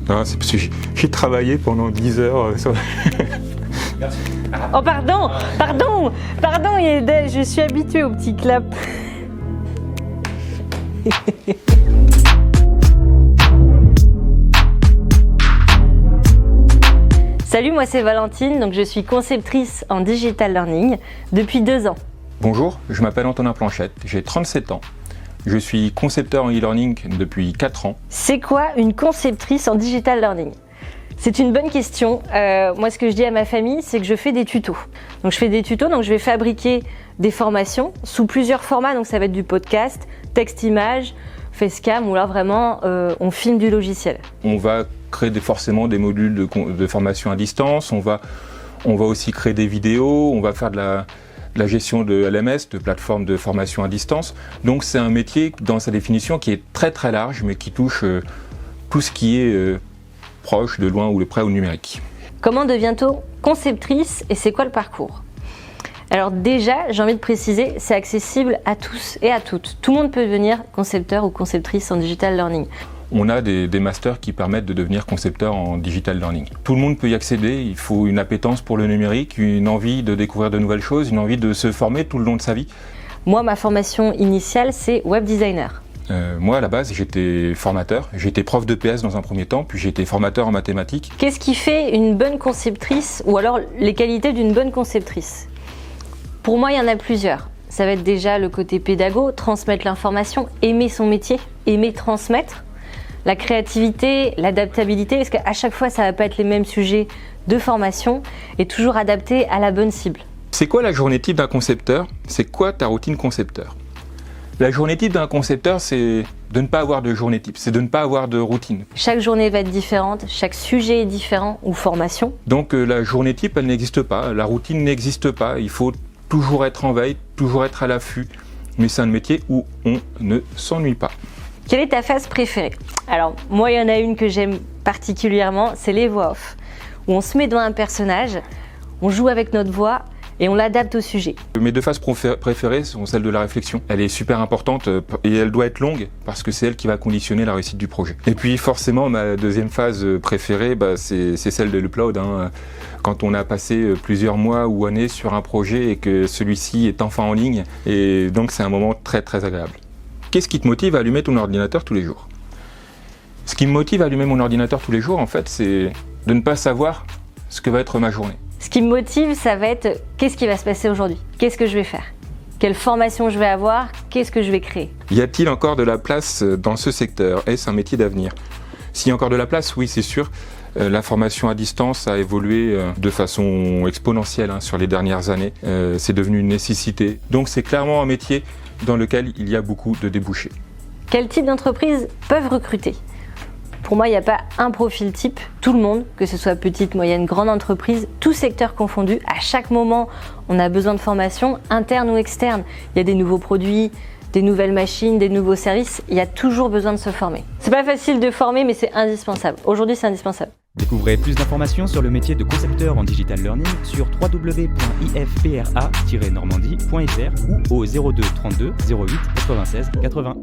Non, c'est parce que j'ai travaillé pendant 10 heures sur... Merci. Oh pardon Yedel, je suis habituée au petit clap. Salut, moi c'est Valentine, donc je suis conceptrice en digital learning depuis 2 ans. Bonjour, je m'appelle Antonin Planchette, j'ai 37 ans. Je suis concepteur en e-learning depuis 4 ans. C'est quoi une conceptrice en digital learning ? C'est une bonne question. Moi, ce que je dis à ma famille, c'est que je fais des tutos. Donc, je fais des tutos, donc je vais fabriquer des formations sous plusieurs formats. Donc, ça va être du podcast, texte-image, facecam, ou là, vraiment, on filme du logiciel. On va créer forcément des modules de formation à distance. On va aussi créer des vidéos. On va faire de la gestion de LMS, de plateforme de formation à distance. Donc, c'est un métier, dans sa définition, qui est très, très large, mais qui touche tout ce qui est... proche, de loin ou de près au numérique. Comment devient-on conceptrice et c'est quoi le parcours ? Alors déjà, j'ai envie de préciser, c'est accessible à tous et à toutes. Tout le monde peut devenir concepteur ou conceptrice en digital learning. On a des masters qui permettent de devenir concepteur en digital learning. Tout le monde peut y accéder, il faut une appétence pour le numérique, une envie de découvrir de nouvelles choses, une envie de se former tout le long de sa vie. Moi, ma formation initiale, c'est web designer. Moi, à la base, j'étais formateur. J'étais prof de PS dans un premier temps, puis j'ai été formateur en mathématiques. Qu'est-ce qui fait une bonne conceptrice, ou alors les qualités d'une bonne conceptrice ? Pour moi, il y en a plusieurs. Ça va être déjà le côté pédago, transmettre l'information, aimer son métier, aimer transmettre. La créativité, l'adaptabilité, parce qu'à chaque fois, ça ne va pas être les mêmes sujets de formation, et toujours adapté à la bonne cible. C'est quoi la journée type d'un concepteur ? C'est quoi ta routine concepteur ? La journée type d'un concepteur, c'est de ne pas avoir de journée type, c'est de ne pas avoir de routine. Chaque journée va être différente, chaque sujet est différent ou formation. Donc la journée type, elle n'existe pas, la routine n'existe pas, il faut toujours être en veille, toujours être à l'affût. Mais c'est un métier où on ne s'ennuie pas. Quelle est ta phase préférée ? Alors moi, il y en a une que j'aime particulièrement, c'est les voix off, où on se met devant un personnage, on joue avec notre voix, et on l'adapte au sujet. Mes 2 phases préférées sont celles de la réflexion. Elle est super importante et elle doit être longue parce que c'est elle qui va conditionner la réussite du projet. Et puis forcément, ma 2e phase préférée, c'est celle de l'upload. Quand on a passé plusieurs mois ou années sur un projet et que celui-ci est enfin en ligne. Et donc c'est un moment très très agréable. Qu'est-ce qui te motive à allumer ton ordinateur tous les jours ? Ce qui me motive à allumer mon ordinateur tous les jours, en fait, c'est de ne pas savoir ce que va être ma journée. Ce qui me motive, ça va être qu'est-ce qui va se passer aujourd'hui ? Qu'est-ce que je vais faire ? Quelle formation je vais avoir ? Qu'est-ce que je vais créer ? Y a-t-il encore de la place dans ce secteur ? Est-ce un métier d'avenir ? S'il y a encore de la place, oui, c'est sûr. La formation à distance a évolué de façon exponentielle sur les dernières années. C'est devenu une nécessité. Donc c'est clairement un métier dans lequel il y a beaucoup de débouchés. Quel type d'entreprises peuvent recruter ? Pour moi, il n'y a pas un profil type. Tout le monde, que ce soit petite, moyenne, grande entreprise, tout secteur confondu, à chaque moment, on a besoin de formation, interne ou externe. Il y a des nouveaux produits, des nouvelles machines, des nouveaux services. Il y a toujours besoin de se former. C'est pas facile de former, mais c'est indispensable. Aujourd'hui, c'est indispensable. Découvrez plus d'informations sur le métier de concepteur en digital learning sur www.ifpra-normandie.fr ou au 02 32 08 96 80.